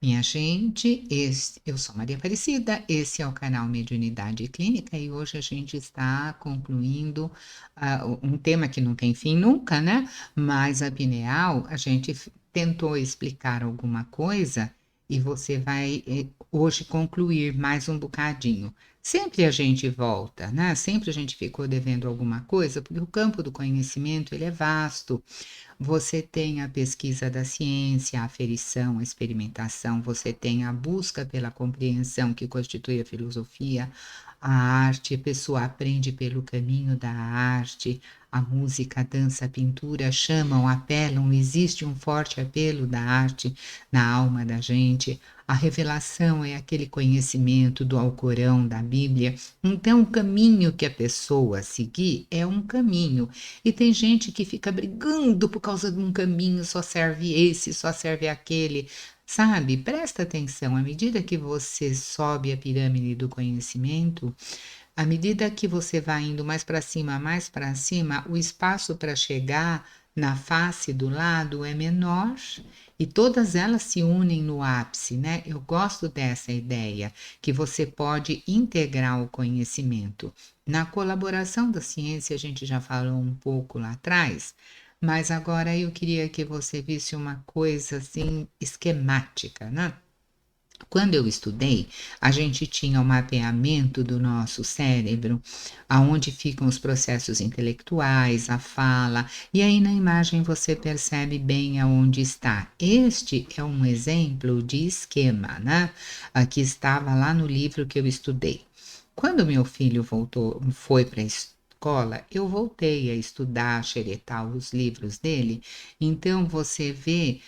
Minha gente, eu sou Maria Aparecida, esse é o canal Mediunidade Clínica e hoje a gente está concluindo um tema que não tem fim nunca, né? Mas a pineal, a gente tentou explicar alguma coisa e você vai hoje concluir mais um bocadinho. Sempre a gente volta, né? Sempre a gente ficou devendo alguma coisa, porque o campo do conhecimento ele é vasto. Você tem a pesquisa da ciência, a aferição, a experimentação, você tem a busca pela compreensão que constitui a filosofia, a arte, a pessoa aprende pelo caminho da arte, a música, a dança, a pintura chamam, apelam, existe um forte apelo da arte na alma da gente. A revelação é aquele conhecimento do Alcorão, da Bíblia. Então, o caminho que a pessoa seguir é um caminho. E tem gente que fica brigando por causa de um caminho, só serve esse, só serve aquele. Sabe? Presta atenção, à medida que você sobe a pirâmide do conhecimento, à medida que você vai indo mais para cima, o espaço para chegar na face do lado é menor e todas elas se unem no ápice, né? Eu gosto dessa ideia, que você pode integrar o conhecimento. Na colaboração da ciência, a gente já falou um pouco lá atrás, mas agora eu queria que você visse uma coisa assim esquemática, né? Quando eu estudei, a gente tinha o mapeamento do nosso cérebro, aonde ficam os processos intelectuais, a fala, e aí na imagem você percebe bem aonde está. Este é um exemplo de esquema, né? Aqui estava lá no livro que eu estudei. Quando meu filho foi para a escola, eu voltei a estudar, xeretar os livros dele. Então você vê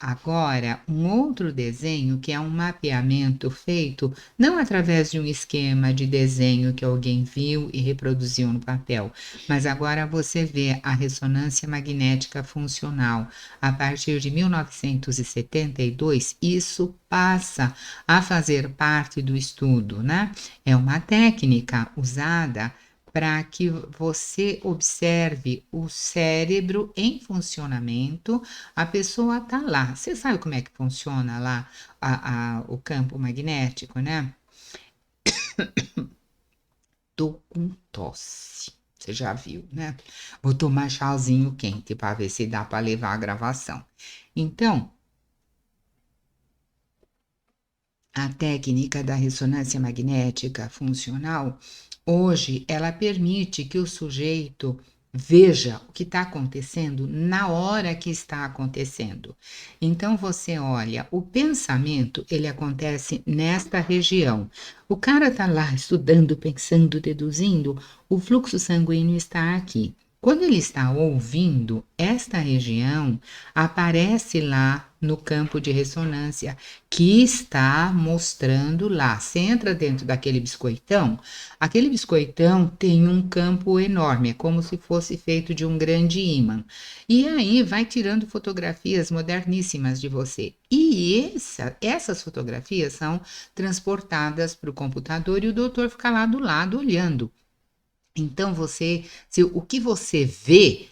agora um outro desenho que é um mapeamento feito não através de um esquema de desenho que alguém viu e reproduziu no papel, mas agora você vê a ressonância magnética funcional. A partir de 1972, isso passa a fazer parte do estudo, né? É uma técnica usada para que você observe o cérebro em funcionamento. A pessoa está lá. Você sabe como é que funciona lá o campo magnético, né? Tô com tosse. Você já viu, né? Vou tomar chazinho quente para ver se dá para levar a gravação. Então, a técnica da ressonância magnética funcional, hoje, ela permite que o sujeito veja o que está acontecendo na hora que está acontecendo. Então você olha, o pensamento ele acontece nesta região. O cara está lá estudando, pensando, deduzindo, o fluxo sanguíneo está aqui. Quando ele está ouvindo, esta região aparece lá no campo de ressonância que está mostrando lá. Você entra dentro daquele biscoitão, aquele biscoitão tem um campo enorme, é como se fosse feito de um grande ímã. E aí vai tirando fotografias moderníssimas de você. E essas fotografias são transportadas para o computador e o doutor fica lá do lado olhando. Então o que você vê,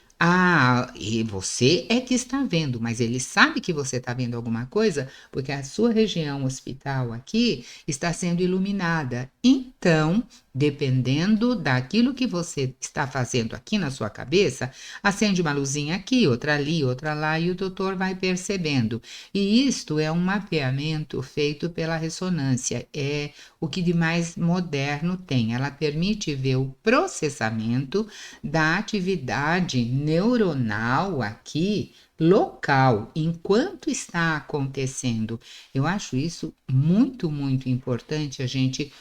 e você é que está vendo, mas ele sabe que você está vendo alguma coisa, porque a sua região hospital aqui está sendo iluminada. Então, dependendo daquilo que você está fazendo aqui na sua cabeça, acende uma luzinha aqui, outra ali, outra lá, e o doutor vai percebendo. E isto é um mapeamento feito pela ressonância, é o que de mais moderno tem. Ela permite ver o processamento da atividade neuronal aqui local, enquanto está acontecendo. Eu acho isso muito, muito importante a gente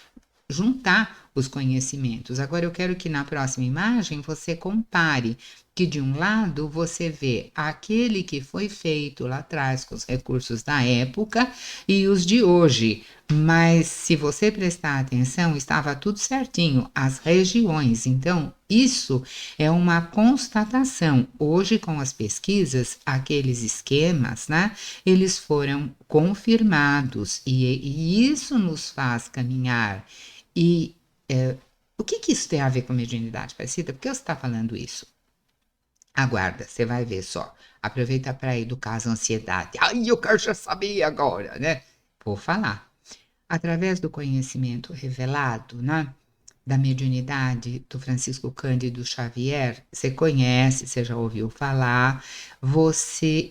juntar os conhecimentos. Agora eu quero que na próxima imagem você compare que de um lado você vê aquele que foi feito lá atrás com os recursos da época e os de hoje. Mas se você prestar atenção, estava tudo certinho, as regiões. Então, isso é uma constatação. Hoje, com as pesquisas, aqueles esquemas, né, eles foram confirmados e isso nos faz caminhar. E o que isso tem a ver com mediunidade, Aparecida? Por que você está falando isso? Aguarda, você vai ver só. Aproveita para educar as ansiedade. "Ai, eu quero já saber agora", né. Vou falar. Através do conhecimento revelado, né, da mediunidade do Francisco Cândido Xavier, você conhece, você já ouviu falar,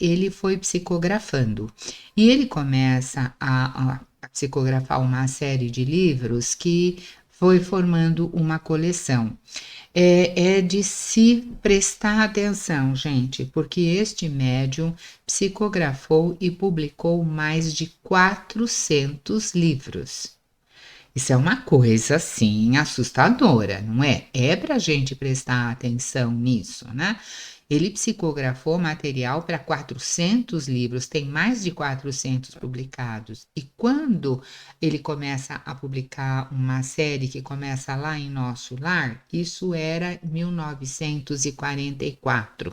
ele foi psicografando. E ele começa a psicografar uma série de livros que foi formando uma coleção. É de se prestar atenção, gente, porque este médium psicografou e publicou mais de 400 livros. Isso é uma coisa, assim, assustadora, não é? É para a gente prestar atenção nisso, né? Ele psicografou material para 400 livros, tem mais de 400 publicados. E quando ele começa a publicar uma série que começa lá em Nosso Lar, isso era 1944.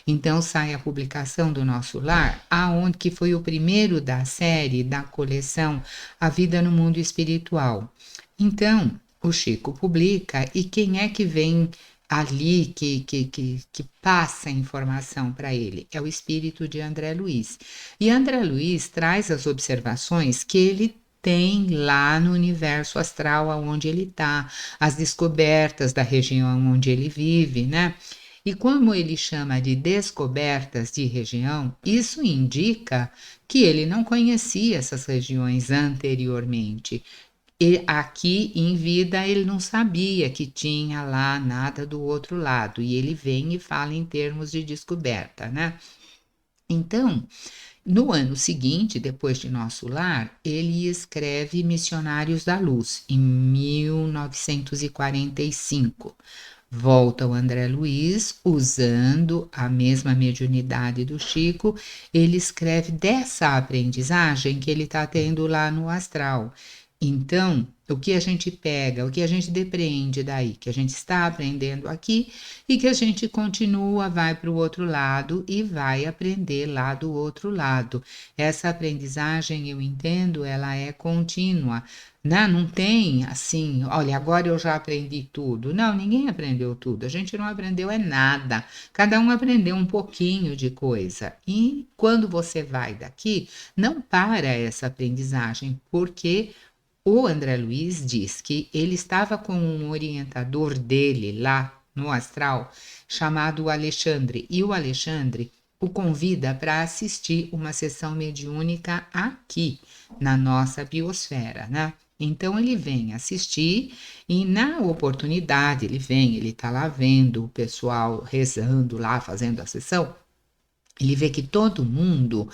Então sai a publicação do Nosso Lar, aonde que foi o primeiro da série da coleção A Vida no Mundo Espiritual. Então, o Chico publica e quem é que vem ali que passa a informação para ele? É o espírito de André Luiz. E André Luiz traz as observações que ele tem lá no universo astral aonde ele está, as descobertas da região onde ele vive, né? E como ele chama de descobertas de região, isso indica que ele não conhecia essas regiões anteriormente. E aqui em vida ele não sabia que tinha lá nada do outro lado, e ele vem e fala em termos de descoberta, né? Então, no ano seguinte, depois de Nosso Lar, ele escreve Missionários da Luz, em 1945. Volta o André Luiz, usando a mesma mediunidade do Chico, ele escreve dessa aprendizagem que ele está tendo lá no astral. Então, o que a gente pega, o que a gente depreende daí, que a gente está aprendendo aqui e que a gente continua, vai para o outro lado e vai aprender lá do outro lado. Essa aprendizagem, eu entendo, ela é contínua, né? Não tem assim, olha, agora eu já aprendi tudo. Não, ninguém aprendeu tudo. A gente não aprendeu é nada. Cada um aprendeu um pouquinho de coisa. E quando você vai daqui, não para essa aprendizagem, porque o André Luiz diz que ele estava com um orientador dele lá no astral, chamado Alexandre, e o Alexandre o convida para assistir uma sessão mediúnica aqui na nossa biosfera, né? Então ele vem assistir e na oportunidade ele está lá vendo o pessoal rezando lá, fazendo a sessão, ele vê que todo mundo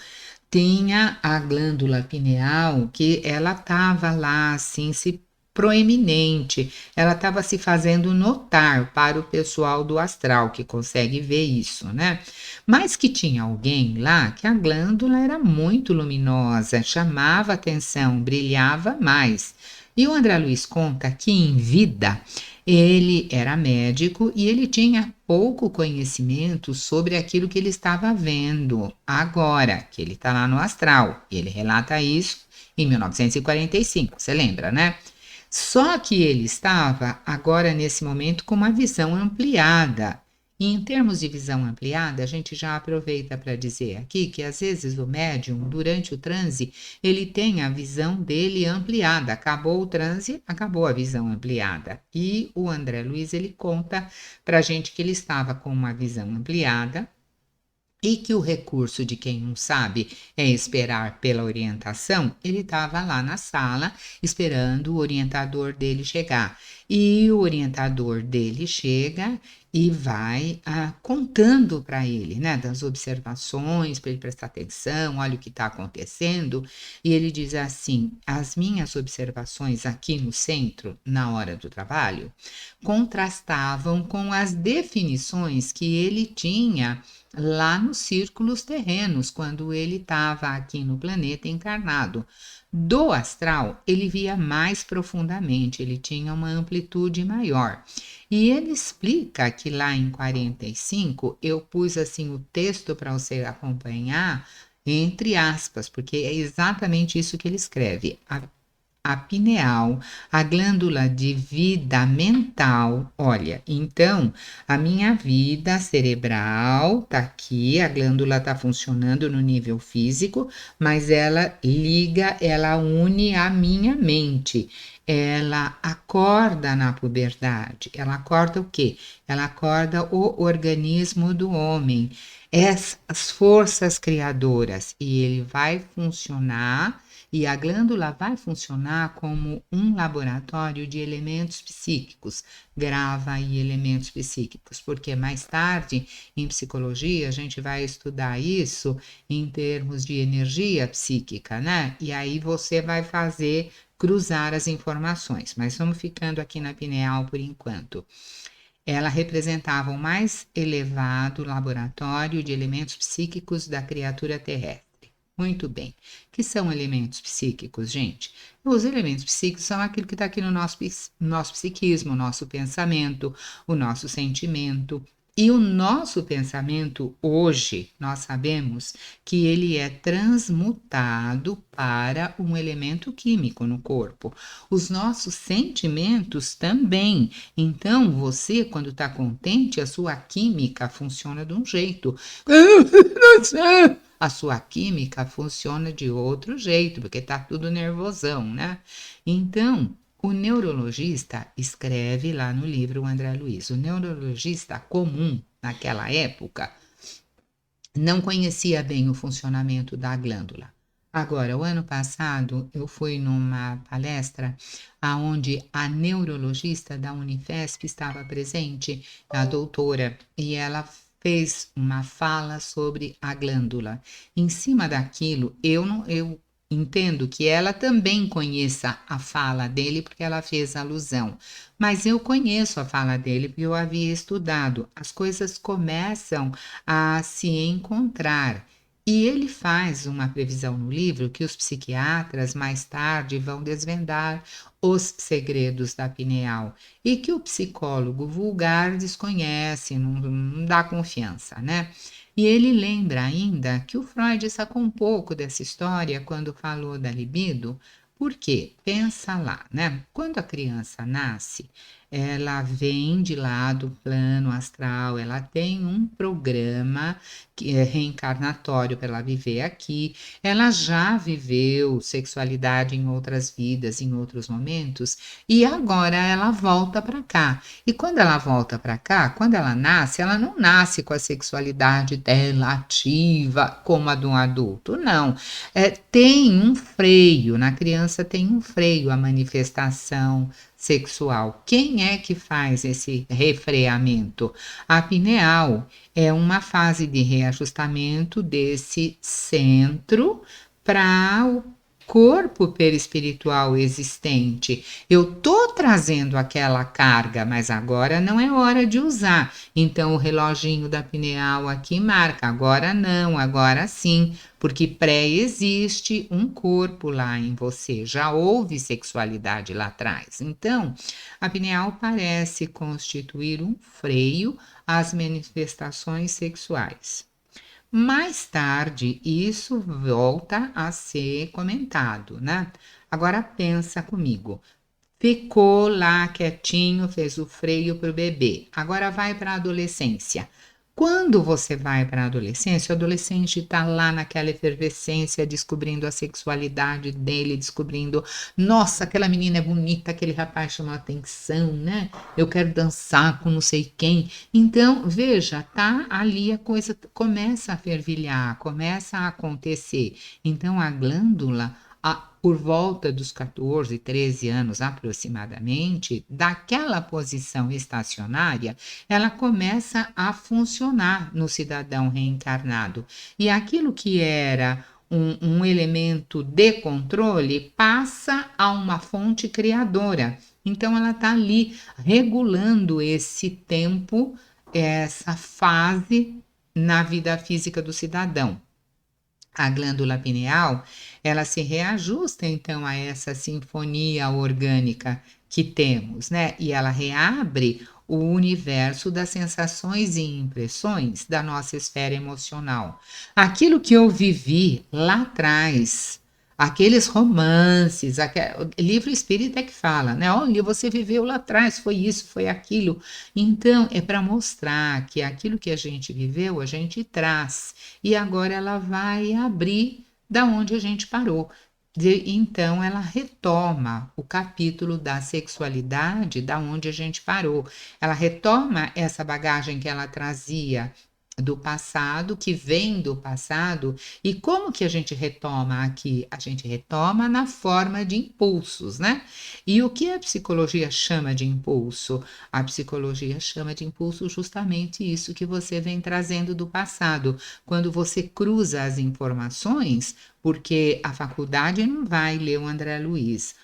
tinha a glândula pineal que ela estava lá assim se proeminente, ela estava se fazendo notar para o pessoal do astral que consegue ver isso, né? Mas que tinha alguém lá que a glândula era muito luminosa, chamava atenção, brilhava mais. E o André Luiz conta que em vida ele era médico e ele tinha pouco conhecimento sobre aquilo que ele estava vendo agora, que ele está lá no astral. Ele relata isso em 1945, você lembra, né? Só que ele estava agora nesse momento com uma visão ampliada. E em termos de visão ampliada, a gente já aproveita para dizer aqui que às vezes o médium, durante o transe, ele tem a visão dele ampliada. Acabou o transe, acabou a visão ampliada. E o André Luiz, ele conta para a gente que ele estava com uma visão ampliada e que o recurso de quem não sabe é esperar pela orientação, ele estava lá na sala esperando o orientador dele chegar. E o orientador dele chega e vai contando para ele, né, das observações, para ele prestar atenção, olha o que está acontecendo. E ele diz assim: as minhas observações aqui no centro, na hora do trabalho, contrastavam com as definições que ele tinha lá nos círculos terrenos, quando ele estava aqui no planeta encarnado. Do astral, ele via mais profundamente, ele tinha uma amplitude maior. E ele explica que lá em 45, eu pus assim o texto para você acompanhar, entre aspas, porque é exatamente isso que ele escreve. a pineal, a glândula de vida mental. Olha, então a minha vida cerebral tá aqui, a glândula tá funcionando no nível físico, mas ela liga, ela une a minha mente. Ela acorda na puberdade. Ela acorda o quê? Ela acorda o organismo do homem, as forças criadoras, e ele vai funcionar, e a glândula vai funcionar como um laboratório de elementos psíquicos. Grava aí elementos psíquicos, porque mais tarde em psicologia a gente vai estudar isso em termos de energia psíquica, né? E aí você vai fazer cruzar as informações, mas vamos ficando aqui na pineal por enquanto. Ela representava o mais elevado laboratório de elementos psíquicos da criatura terrestre. Muito bem. Que são elementos psíquicos, gente? Os elementos psíquicos são aquilo que está aqui no nosso psiquismo, o nosso pensamento, o nosso sentimento. E o nosso pensamento, hoje, nós sabemos que ele é transmutado para um elemento químico no corpo. Os nossos sentimentos também. Então, você, quando está contente, a sua química funciona de um jeito. A sua química funciona de outro jeito, porque está tudo nervosão, né? Então, o neurologista escreve lá no livro o André Luiz, o neurologista comum naquela época não conhecia bem o funcionamento da glândula. Agora, o ano passado, eu fui numa palestra onde a neurologista da Unifesp estava presente, a doutora, e ela fez uma fala sobre a glândula. Em cima daquilo, eu entendo que ela também conheça a fala dele, porque ela fez alusão. Mas eu conheço a fala dele, porque eu havia estudado. As coisas começam a se encontrar. E ele faz uma previsão no livro que os psiquiatras mais tarde vão desvendar os segredos da pineal e que o psicólogo vulgar desconhece, não dá confiança, né? E ele lembra ainda que o Freud sacou um pouco dessa história quando falou da libido, porque pensa lá, né? Quando a criança nasce, ela vem de lá do plano astral, ela tem um programa que é reencarnatório para ela viver aqui. Ela já viveu sexualidade em outras vidas, em outros momentos, e agora ela volta para cá. E quando ela volta para cá, quando ela não nasce com a sexualidade dela ativa como a de um adulto, não. Tem um freio, na criança tem um freio a manifestação sexual. Quem é que faz esse refreamento? A pineal é uma fase de reajustamento desse centro para o corpo perispiritual existente. Eu tô trazendo aquela carga, mas agora não é hora de usar. Então o reloginho da pineal aqui marca, agora não, agora sim, porque pré-existe um corpo lá em você, já houve sexualidade lá atrás. Então, a pineal parece constituir um freio às manifestações sexuais. Mais tarde, isso volta a ser comentado, né? Agora pensa comigo. Ficou lá quietinho, fez o freio para o bebê. Agora vai para a adolescência. Quando você vai para a adolescência, o adolescente está lá naquela efervescência, descobrindo a sexualidade dele, descobrindo, nossa, aquela menina é bonita, aquele rapaz chama atenção, né? Eu quero dançar com não sei quem. Então, veja, tá ali a coisa começa a fervilhar, começa a acontecer. Então, a glândula por volta dos 14, 13 anos aproximadamente, daquela posição estacionária, ela começa a funcionar no cidadão reencarnado. E aquilo que era um elemento de controle passa a uma fonte criadora. Então, ela está ali regulando esse tempo, essa fase na vida física do cidadão. A glândula pineal, ela se reajusta então a essa sinfonia orgânica que temos, né? E ela reabre o universo das sensações e impressões da nossa esfera emocional. Aquilo que eu vivi lá atrás, aqueles romances, livro espírita é que fala, né? Olha, você viveu lá atrás, foi isso, foi aquilo. Então, é para mostrar que aquilo que a gente viveu, a gente traz. E agora ela vai abrir da onde a gente parou. Então, ela retoma o capítulo da sexualidade da onde a gente parou. Ela retoma essa bagagem que ela trazia do passado, que vem do passado, e como que a gente retoma aqui? A gente retoma na forma de impulsos, né? E o que a psicologia chama de impulso? A psicologia chama de impulso justamente isso que você vem trazendo do passado. Quando você cruza as informações, porque a faculdade não vai ler o André Luiz,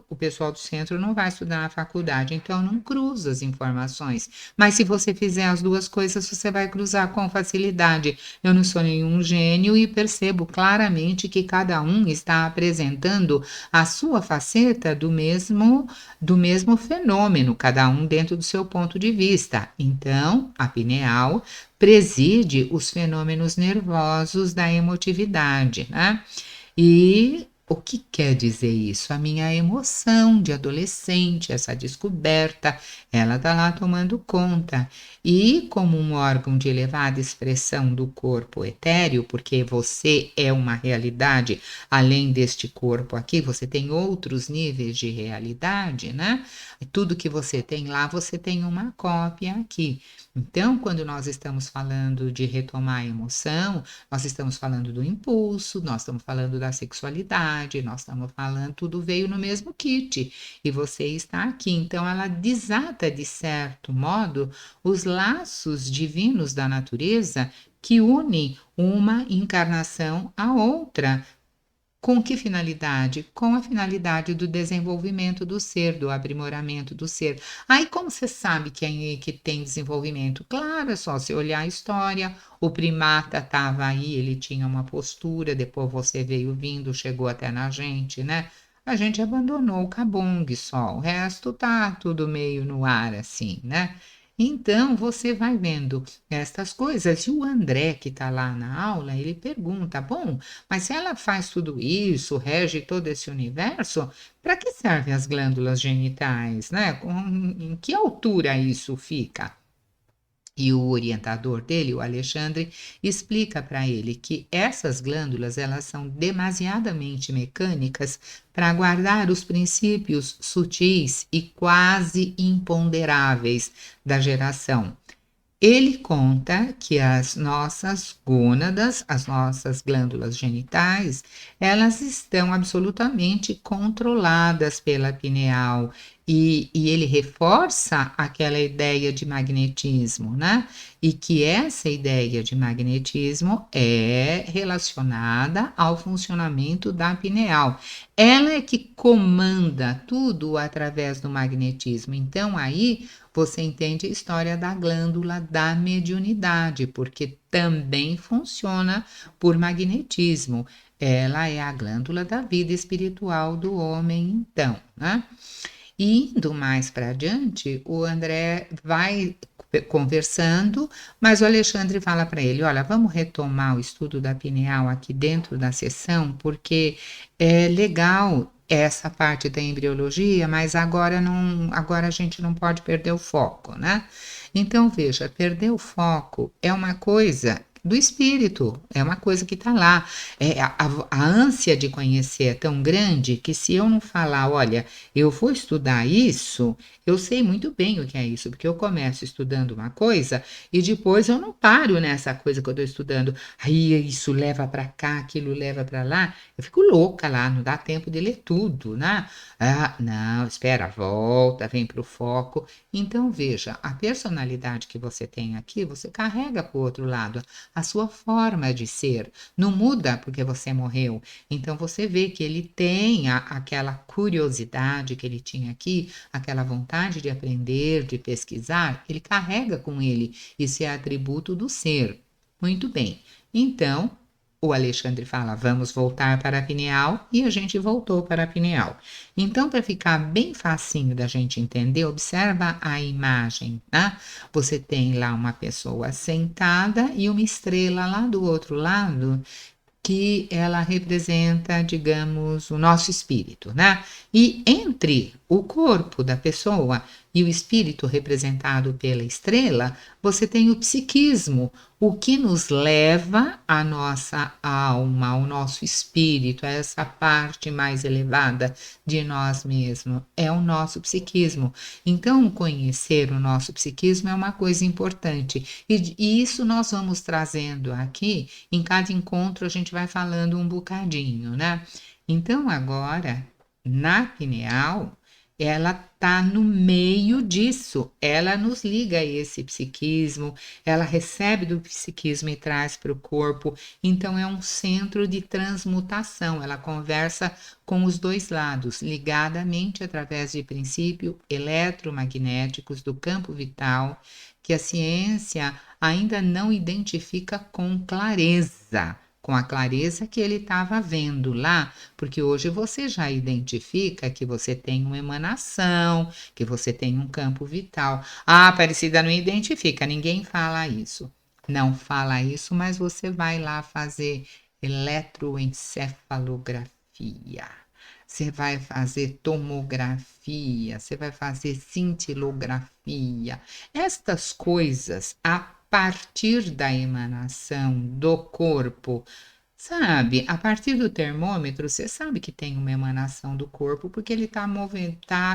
o pessoal do centro não vai estudar na faculdade, então não cruza as informações. Mas se você fizer as duas coisas, você vai cruzar com facilidade. Eu não sou nenhum gênio e percebo claramente que cada um está apresentando a sua faceta do mesmo fenômeno, cada um dentro do seu ponto de vista. Então, a pineal preside os fenômenos nervosos da emotividade, né? E o que quer dizer isso? A minha emoção de adolescente, essa descoberta, ela está lá tomando conta. E como um órgão de elevada expressão do corpo etéreo, porque você é uma realidade além deste corpo aqui, você tem outros níveis de realidade, né? Tudo que você tem lá, você tem uma cópia aqui. Então, quando nós estamos falando de retomar a emoção, nós estamos falando do impulso, nós estamos falando da sexualidade, nós estamos falando, tudo veio no mesmo kit e você está aqui. Então, ela desata, de certo modo, os laços divinos da natureza que unem uma encarnação à outra. Com que finalidade? Com a finalidade do desenvolvimento do ser, do aprimoramento do ser. Aí, como você sabe que tem desenvolvimento? Claro, é só você olhar a história. O primata estava aí, ele tinha uma postura, depois você veio vindo, chegou até na gente, né? A gente abandonou o cabong só, o resto tá tudo meio no ar, assim, né? Então, você vai vendo estas coisas. E o André, que está lá na aula, ele pergunta: bom, mas se ela faz tudo isso, rege todo esse universo, para que servem as glândulas genitais, né? Em que altura isso fica? E o orientador dele, o Alexandre, explica para ele que essas glândulas elas são demasiadamente mecânicas para guardar os princípios sutis e quase imponderáveis da geração. Ele conta que as nossas gônadas, as nossas glândulas genitais, elas estão absolutamente controladas pela pineal e ele reforça aquela ideia de magnetismo, né? E que essa ideia de magnetismo é relacionada ao funcionamento da pineal. Ela é que comanda tudo através do magnetismo. Então, aí você entende a história da glândula da mediunidade, porque também funciona por magnetismo. Ela é a glândula da vida espiritual do homem, então, né? E indo mais para adiante, o André vai conversando, mas o Alexandre fala para ele: olha, vamos retomar o estudo da pineal aqui dentro da sessão, porque é legal essa parte da embriologia, mas agora não, agora a gente não pode perder o foco, né? Então veja, perder o foco é uma coisa do espírito, é uma coisa que está lá. A ânsia de conhecer é tão grande que se eu não falar, olha, eu vou estudar isso, eu sei muito bem o que é isso, porque eu começo estudando uma coisa e depois eu não paro nessa coisa que eu estou estudando. Aí isso leva para cá, aquilo leva para lá. Eu fico louca lá, não dá tempo de ler tudo, né? Ah, não, espera, volta, vem para o foco. Então veja, a personalidade que você tem aqui, você carrega para o outro lado. A sua forma de ser não muda porque você morreu. Então você vê que ele tem aquela curiosidade que ele tinha aqui, aquela vontade de aprender, de pesquisar, ele carrega com ele. Isso é atributo do ser. Muito bem. Então, o Alexandre fala: vamos voltar para a pineal, e a gente voltou para a pineal. Então, para ficar bem facinho da gente entender, observa a imagem, né? Você tem lá uma pessoa sentada e uma estrela lá do outro lado que ela representa, digamos, o nosso espírito, né? E entre o corpo da pessoa e o espírito representado pela estrela, você tem o psiquismo, o que nos leva à nossa alma, ao nosso espírito, a essa parte mais elevada de nós mesmos, é o nosso psiquismo. Então, conhecer o nosso psiquismo é uma coisa importante, e isso nós vamos trazendo aqui, em cada encontro a gente vai falando um bocadinho, né? Então, agora, na pineal, ela está no meio disso, ela nos liga a esse psiquismo, ela recebe do psiquismo e traz para o corpo, então é um centro de transmutação, ela conversa com os dois lados, ligada à mente através de princípios eletromagnéticos do campo vital, que a ciência ainda não identifica com clareza, com a clareza que ele estava vendo lá, porque hoje você já identifica que você tem uma emanação, que você tem um campo vital. Ah, Aparecida não identifica, ninguém fala isso. Não fala isso, mas você vai lá fazer eletroencefalografia. Você vai fazer tomografia, você vai fazer cintilografia. Estas coisas, a partir da emanação do corpo, sabe, a partir do termômetro, você sabe que tem uma emanação do corpo, porque ele está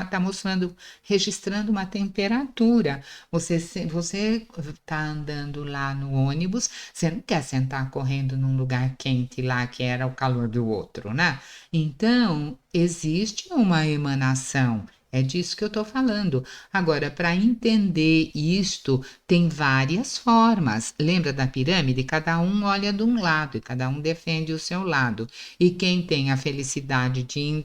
tá mostrando, registrando uma temperatura. Você está andando lá no ônibus, você não quer sentar correndo num lugar quente lá, que era o calor do outro, né? Então, existe uma emanação. É disso que eu estou falando. Agora, para entender isto, tem várias formas. Lembra da pirâmide? Cada um olha de um lado e cada um defende o seu lado. E quem tem a felicidade de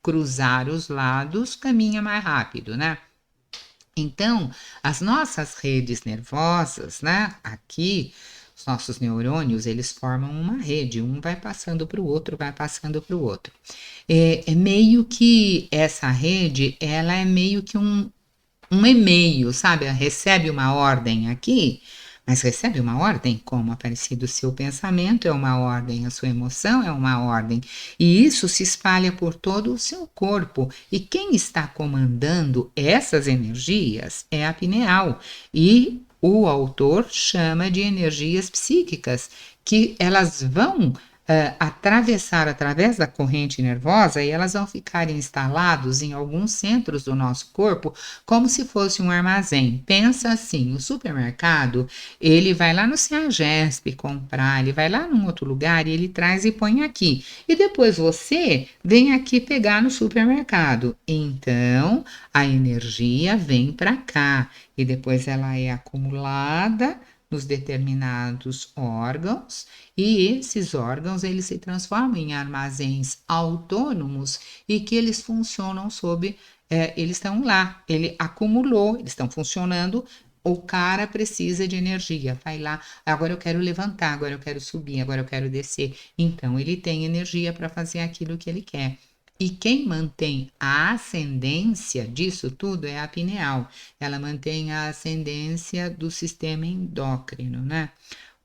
cruzar os lados caminha mais rápido, né? Então, as nossas redes nervosas, né? Aqui, os nossos neurônios, eles formam uma rede, um vai passando para o outro, vai passando para o outro. É meio que essa rede, ela é meio que um e-mail, sabe? Recebe uma ordem aqui, mas recebe uma ordem como Aparecido, o seu pensamento é uma ordem, a sua emoção é uma ordem, e isso se espalha por todo o seu corpo. E quem está comandando essas energias é a pineal, e o autor chama de energias psíquicas, que elas vão atravessar através da corrente nervosa e elas vão ficar instalados em alguns centros do nosso corpo como se fosse um armazém. Pensa assim, o supermercado, ele vai lá no Ceagesp comprar, ele vai lá num outro lugar e ele traz e põe aqui. E depois você vem aqui pegar no supermercado. Então, a energia vem para cá e depois ela é acumulada nos determinados órgãos, e esses órgãos eles se transformam em armazéns autônomos e que eles funcionam sob, eles estão lá, ele acumulou, eles estão funcionando, o cara precisa de energia, vai lá, agora eu quero levantar, agora eu quero subir, agora eu quero descer, então ele tem energia para fazer aquilo que ele quer. E quem mantém a ascendência disso tudo é a pineal. Ela mantém a ascendência do sistema endócrino, né?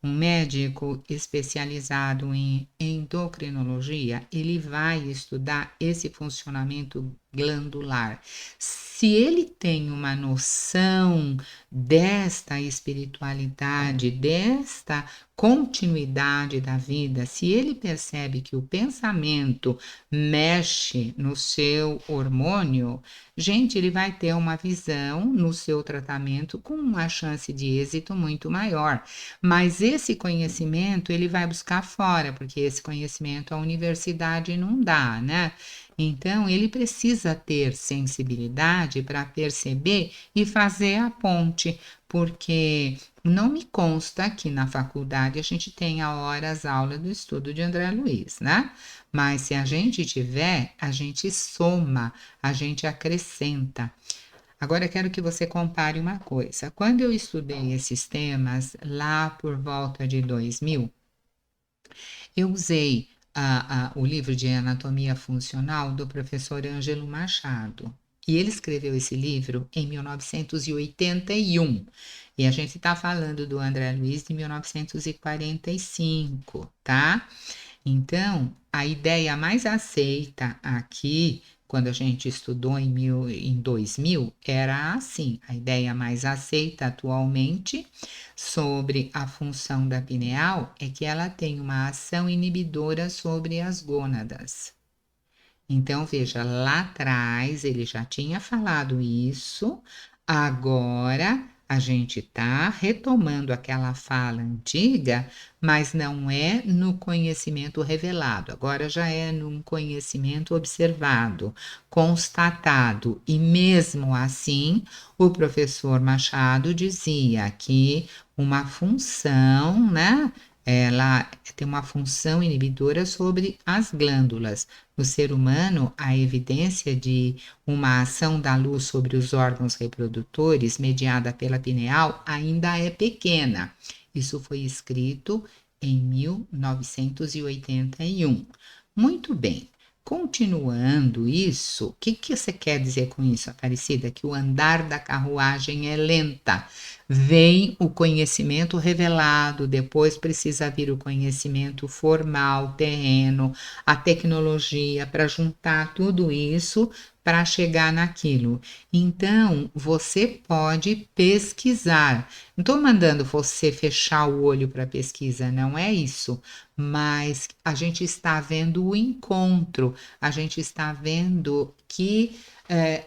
Um médico especializado em endocrinologia, ele vai estudar esse funcionamento glandular. Se ele tem uma noção desta espiritualidade, desta continuidade da vida, se ele percebe que o pensamento mexe no seu hormônio, gente, ele vai ter uma visão no seu tratamento com uma chance de êxito muito maior. Mas esse conhecimento ele vai buscar fora, porque esse conhecimento a universidade não dá, né? Então, ele precisa ter sensibilidade para perceber e fazer a ponte, porque não me consta que na faculdade a gente tenha horas aula do estudo de André Luiz, né? Mas se a gente tiver, a gente soma, a gente acrescenta. Agora eu quero que você compare uma coisa. Quando eu estudei esses temas lá por volta de 2000, eu usei o livro de anatomia funcional do professor Ângelo Machado. E ele escreveu esse livro em 1981. E a gente está falando do André Luiz de 1945, tá? Então, a ideia mais aceita aqui, quando a gente estudou em 2000, era assim, a ideia mais aceita atualmente sobre a função da pineal é que ela tem uma ação inibidora sobre as gônadas. Então, veja, lá atrás ele já tinha falado isso, agora a gente está retomando aquela fala antiga, mas não é no conhecimento revelado, agora já é num conhecimento observado, constatado, e mesmo assim, o professor Machado dizia que uma função, né? Ela tem uma função inibidora sobre as glândulas. No ser humano, a evidência de uma ação da luz sobre os órgãos reprodutores, mediada pela pineal, ainda é pequena. Isso foi escrito em 1981. Muito bem. Continuando isso, o que você quer dizer com isso, Aparecida? Que o andar da carruagem é lenta. Vem o conhecimento revelado, depois precisa vir o conhecimento formal, terreno, a tecnologia para juntar tudo isso para chegar naquilo. Então, você pode pesquisar. Não estou mandando você fechar o olho para pesquisa, não é isso. Mas a gente está vendo o encontro, a gente está vendo que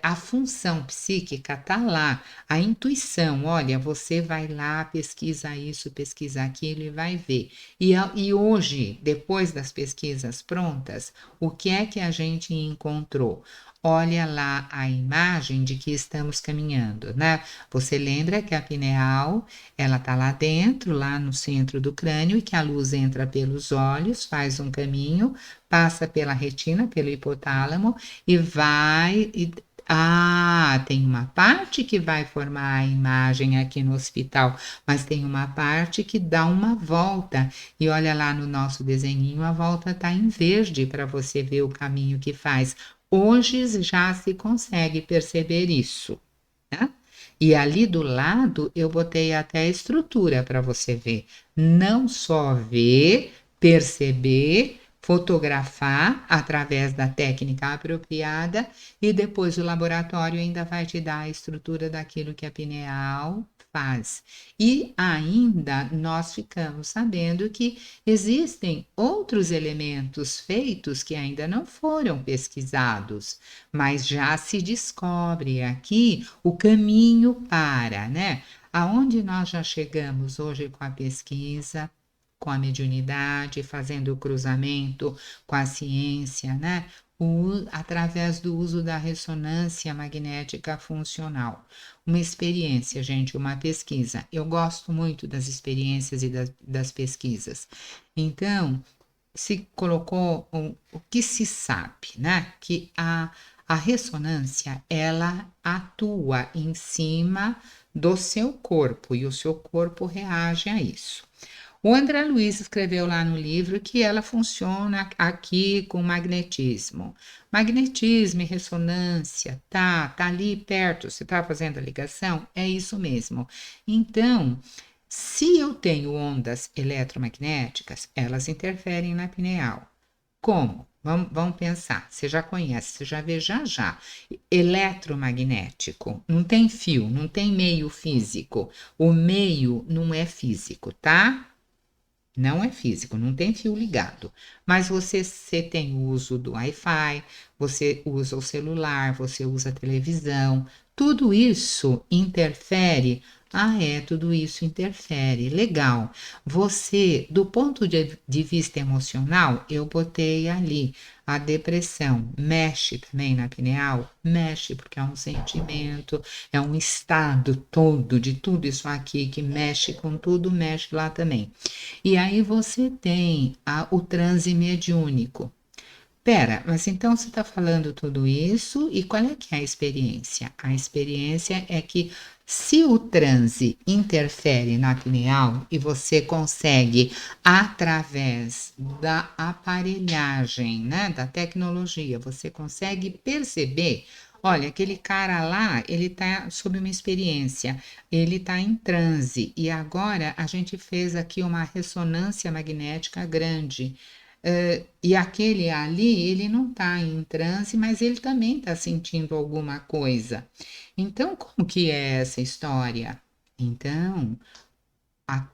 a função psíquica está lá, a intuição, olha, você vai lá, pesquisa isso, pesquisa aquilo e vai ver. E hoje, depois das pesquisas prontas, o que é que a gente encontrou? Olha lá a imagem de que estamos caminhando, né? Você lembra que a pineal, ela tá lá dentro, lá no centro do crânio, e que a luz entra pelos olhos, faz um caminho, passa pela retina, pelo hipotálamo e vai tem uma parte que vai formar a imagem aqui no hospital, mas tem uma parte que dá uma volta. E olha lá no nosso desenhinho, a volta está em verde para você ver o caminho que faz. Hoje já se consegue perceber isso, né? E ali do lado eu botei até a estrutura para você ver. Não só ver, perceber, fotografar através da técnica apropriada e depois o laboratório ainda vai te dar a estrutura daquilo que a pineal faz. E ainda nós ficamos sabendo que existem outros elementos feitos que ainda não foram pesquisados, mas já se descobre aqui o caminho para, né? Aonde nós já chegamos hoje com a pesquisa, com a mediunidade, fazendo o cruzamento com a ciência, né? Através do uso da ressonância magnética funcional. Uma experiência, gente, uma pesquisa. Eu gosto muito das experiências e das pesquisas. Então, se colocou o que se sabe, né? Que a ressonância ela atua em cima do seu corpo e o seu corpo reage a isso. O André Luiz escreveu lá no livro que ela funciona aqui com magnetismo. Magnetismo e ressonância, tá ali perto, você está fazendo a ligação? É isso mesmo. Então, se eu tenho ondas eletromagnéticas, elas interferem na pineal. Como? Vamos pensar. Você já conhece, você já vê já já. Eletromagnético. Não tem fio, não tem meio físico. O meio não é físico, tá? Não é físico, não tem fio ligado. Mas você tem o uso do Wi-Fi, você usa o celular, você usa a televisão. Tudo isso interfere. Tudo isso interfere. Legal. Você, do ponto de vista emocional, eu botei ali a depressão. Mexe também na pineal? Mexe, porque é um sentimento, é um estado todo de tudo isso aqui que mexe com tudo, mexe lá também. E aí você tem o transe mediúnico. Pera, mas então você está falando tudo isso e qual é que é a experiência? A experiência é que se o transe interfere na pineal e você consegue, através da aparelhagem, né, da tecnologia, você consegue perceber, olha, aquele cara lá, ele está sob uma experiência, ele está em transe e agora a gente fez aqui uma ressonância magnética grande. e aquele ali, ele não está em transe, mas ele também está sentindo alguma coisa. Então, como que é essa história? Então, a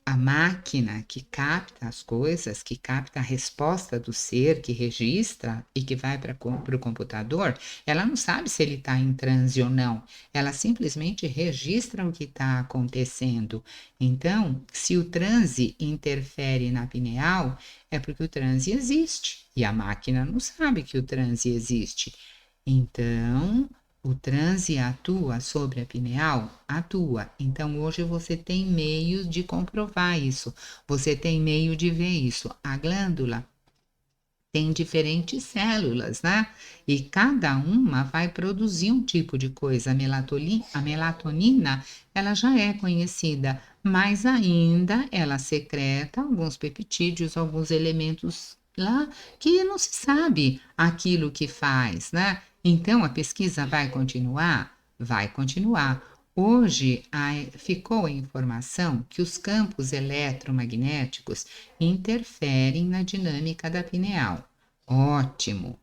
a máquina que capta as coisas, que capta a resposta do ser, que registra e que vai para o computador, ela não sabe se ele está em transe ou não. Ela simplesmente registra o que está acontecendo. Então, se o transe interfere na pineal, é porque o transe existe e a máquina não sabe que o transe existe. Então, o transe atua sobre a pineal? Atua. Então, hoje você tem meios de comprovar isso. Você tem meio de ver isso. A glândula tem diferentes células, né? E cada uma vai produzir um tipo de coisa. A melatonina, ela já é conhecida, mas ainda ela secreta alguns peptídeos, alguns elementos lá que não se sabe aquilo que faz, né? Então a pesquisa vai continuar? Vai continuar. Hoje ficou a informação que os campos eletromagnéticos interferem na dinâmica da pineal. Ótimo.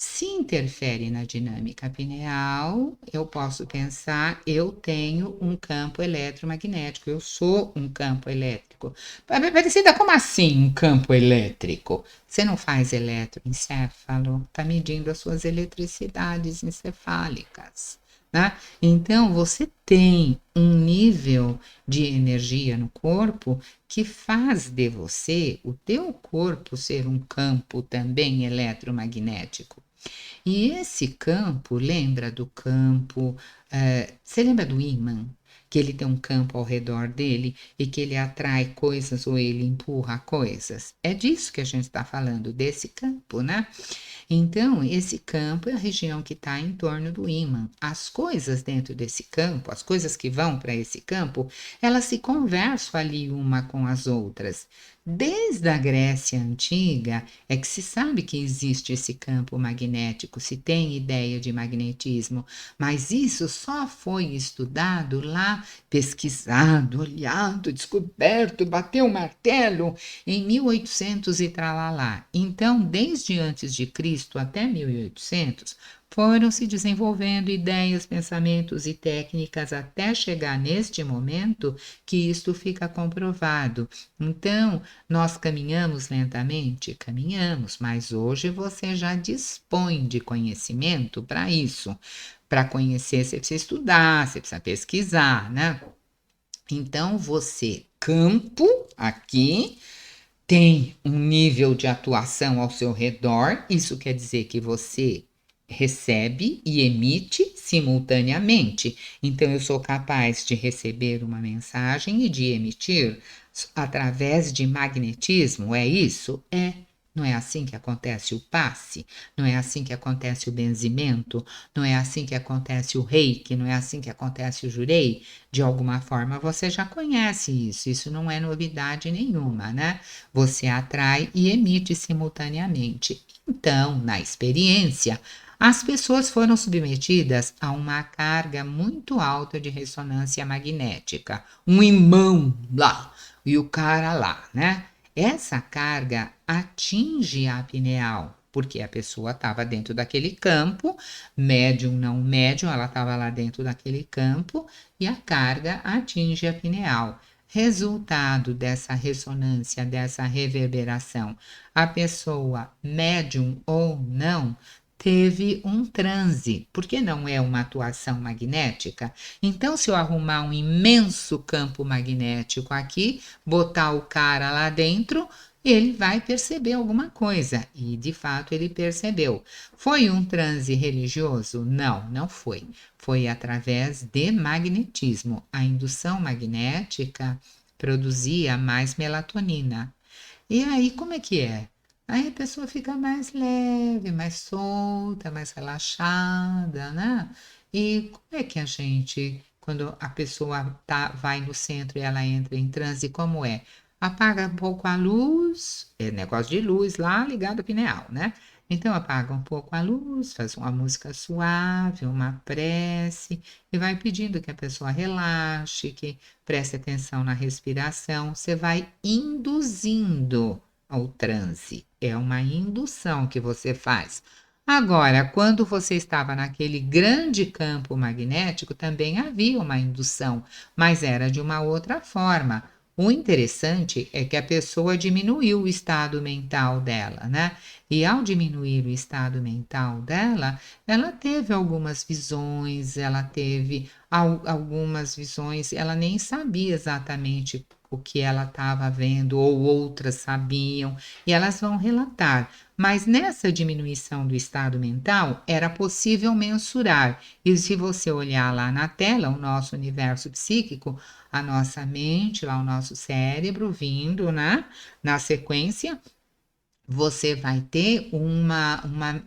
Se interfere na dinâmica pineal, eu posso pensar, eu tenho um campo eletromagnético, eu sou um campo elétrico. Parecida, como assim um campo elétrico? Você não faz eletroencefalo, está medindo as suas eletricidades encefálicas, né? Então, você tem um nível de energia no corpo que faz de você, o teu corpo, ser um campo também eletromagnético. E esse campo lembra do campo. Você lembra do ímã? Que ele tem um campo ao redor dele e que ele atrai coisas ou ele empurra coisas. É disso que a gente está falando, desse campo, né? Então, esse campo é a região que está em torno do ímã. As coisas dentro desse campo, as coisas que vão para esse campo, elas se conversam ali uma com as outras. Desde a Grécia Antiga é que se sabe que existe esse campo magnético, se tem ideia de magnetismo, mas isso só foi estudado lá, pesquisado, olhado, descoberto, bateu o martelo em 1800 e tralalá. Então, desde antes de Cristo até 1800, foram se desenvolvendo ideias, pensamentos e técnicas até chegar neste momento que isto fica comprovado. Então, nós caminhamos lentamente? Caminhamos, mas hoje você já dispõe de conhecimento para isso. Para conhecer, você precisa estudar, você precisa pesquisar, né? Então, você, campo, aqui, tem um nível de atuação ao seu redor, isso quer dizer que você recebe e emite simultaneamente. Então, eu sou capaz de receber uma mensagem e de emitir através de magnetismo, é isso? É. Não é assim que acontece o passe? Não é assim que acontece o benzimento? Não é assim que acontece o reiki? Não é assim que acontece o jurei? De alguma forma você já conhece isso não é novidade nenhuma, né? Você atrai e emite simultaneamente. Então, na experiência, as pessoas foram submetidas a uma carga muito alta de ressonância magnética, um imã lá e o cara lá, né? Essa carga atinge a pineal, porque a pessoa estava dentro daquele campo, médium não médium, ela estava lá dentro daquele campo e a carga atinge a pineal. Resultado dessa ressonância, dessa reverberação, a pessoa, médium ou não, teve um transe, porque não é uma atuação magnética. Então, se eu arrumar um imenso campo magnético aqui, botar o cara lá dentro, ele vai perceber alguma coisa. E de fato ele percebeu. Foi um transe religioso? Não, não foi. Foi através de magnetismo. A indução magnética produzia mais melatonina. E aí, como é que é? Aí a pessoa fica mais leve, mais solta, mais relaxada, né? E como é que a gente, quando a pessoa vai no centro e ela entra em transe, como é? Apaga um pouco a luz, é negócio de luz lá ligado ao pineal, né? Então apaga um pouco a luz, faz uma música suave, uma prece e vai pedindo que a pessoa relaxe, que preste atenção na respiração. Você vai induzindo ao transe, é uma indução que você faz. Agora, quando você estava naquele grande campo magnético, também havia uma indução, mas era de uma outra forma. O interessante é que a pessoa diminuiu o estado mental dela, né? E ao diminuir o estado mental dela, ela teve algumas visões, ela teve algumas visões, ela nem sabia exatamente o que ela estava vendo, ou outras sabiam, e elas vão relatar. Mas nessa diminuição do estado mental, era possível mensurar. E se você olhar lá na tela, o nosso universo psíquico, a nossa mente, lá o nosso cérebro vindo, né? Na sequência, você vai ter uma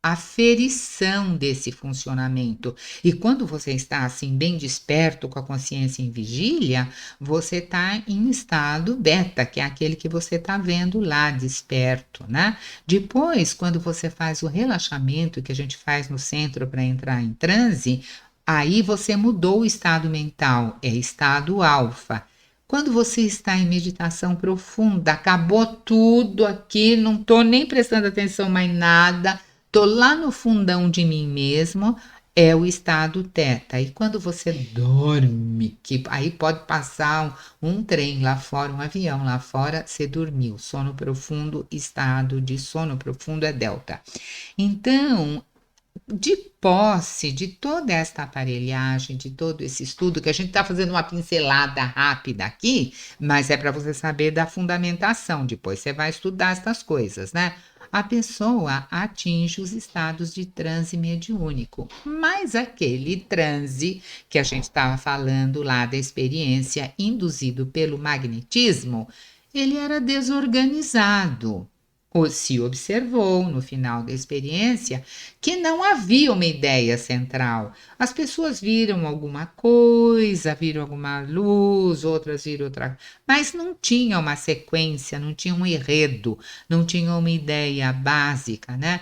aferição desse funcionamento. E quando você está assim bem desperto com a consciência em vigília, você está em estado beta, que é aquele que você está vendo lá desperto, né? Depois, quando você faz o relaxamento que a gente faz no centro para entrar em transe, aí você mudou o estado mental, é estado alfa. Quando você está em meditação profunda, acabou tudo aqui, não estou nem prestando atenção mais nada, tô lá no fundão de mim mesmo, é o estado teta. E quando você dorme, que aí pode passar um trem lá fora, um avião lá fora, você dormiu. Sono profundo, estado de sono profundo é delta. Então, de posse de toda esta aparelhagem, de todo esse estudo, que a gente está fazendo uma pincelada rápida aqui, mas é para você saber da fundamentação, depois você vai estudar estas coisas, né? A pessoa atinge os estados de transe mediúnico, mas aquele transe que a gente estava falando lá da experiência induzido pelo magnetismo, ele era desorganizado. Ou se observou no final da experiência que não havia uma ideia central. As pessoas viram alguma coisa, viram alguma luz, outras viram outra, mas não tinha uma sequência, não tinha um enredo, não tinha uma ideia básica, né?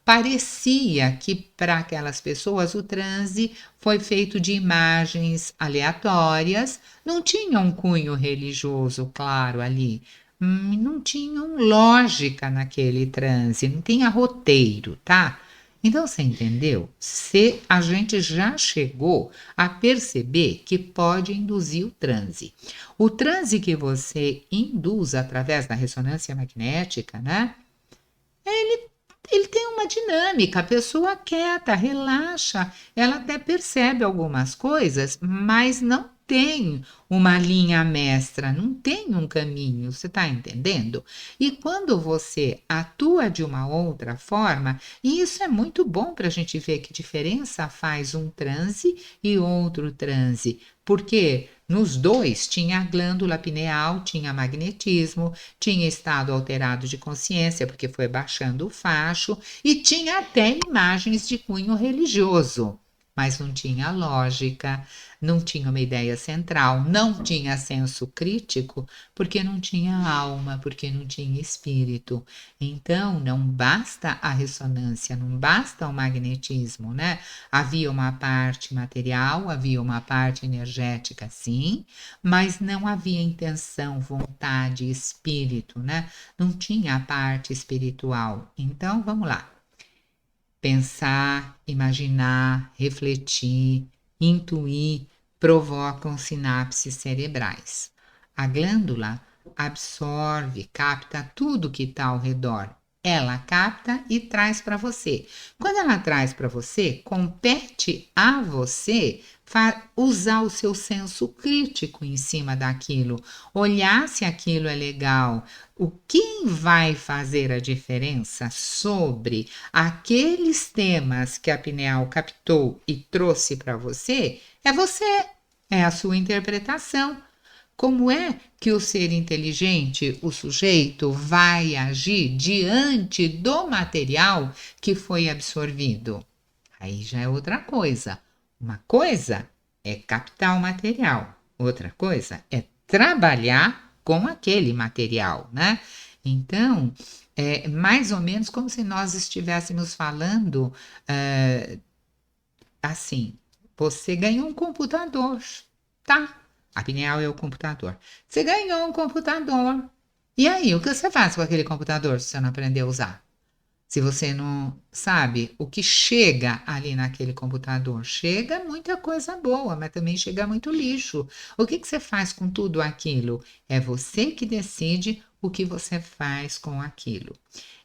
Parecia que para aquelas pessoas o transe foi feito de imagens aleatórias, não tinha um cunho religioso claro ali, não tinham lógica naquele transe, não tinha roteiro, tá? Então você entendeu? Se a gente já chegou a perceber que pode induzir o transe que você induz através da ressonância magnética, né? Ele tem uma dinâmica, a pessoa quieta, relaxa, ela até percebe algumas coisas, mas não tem uma linha mestra, não tem um caminho, você está entendendo? E quando você atua de uma outra forma, e isso é muito bom para a gente ver que diferença faz um transe e outro transe, porque nos dois tinha a glândula pineal, tinha magnetismo, tinha estado alterado de consciência, porque foi baixando o facho, e tinha até imagens de cunho religioso, mas não tinha lógica, não tinha uma ideia central, não tinha senso crítico, porque não tinha alma, porque não tinha espírito. Então, não basta a ressonância, não basta o magnetismo, né? Havia uma parte material, havia uma parte energética, sim, mas não havia intenção, vontade, espírito, né? Não tinha a parte espiritual. Então, vamos lá. Pensar, imaginar, refletir, intuir provocam sinapses cerebrais. A glândula absorve, capta tudo que está ao redor. Ela capta e traz para você. Quando ela traz para você, compete a você usar o seu senso crítico em cima daquilo, olhar se aquilo é legal. O que vai fazer a diferença sobre aqueles temas que a Pineal captou e trouxe para você é você, é a sua interpretação. Como é que o ser inteligente, o sujeito, vai agir diante do material que foi absorvido? Aí já é outra coisa. Uma coisa é captar o material, outra coisa é trabalhar com aquele material, né? Então, é mais ou menos como se nós estivéssemos falando assim: você ganhou um computador, tá? A pineal é o computador. Você ganhou um computador. E aí, o que você faz com aquele computador se você não aprender a usar? Se você não sabe o que chega ali naquele computador, chega muita coisa boa, mas também chega muito lixo. O que que você faz com tudo aquilo? É você que decide o que você faz com aquilo.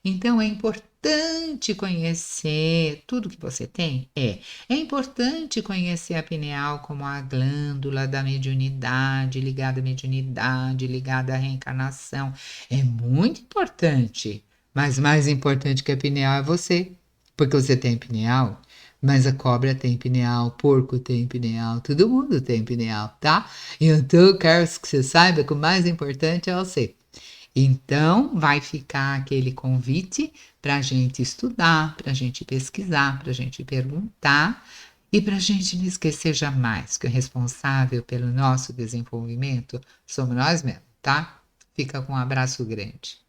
Então é importante conhecer tudo que você tem? É importante conhecer a pineal como a glândula da mediunidade, ligada à mediunidade, ligada à reencarnação. É muito importante. Mas mais importante que a pineal é você, porque você tem pineal, mas a cobra tem pineal, porco tem pineal, todo mundo tem pineal, tá? Então eu quero que você saiba que o mais importante é você. Então vai ficar aquele convite para a gente estudar, para a gente pesquisar, para a gente perguntar e para a gente não esquecer jamais que o responsável pelo nosso desenvolvimento somos nós mesmos, tá? Fica com um abraço grande.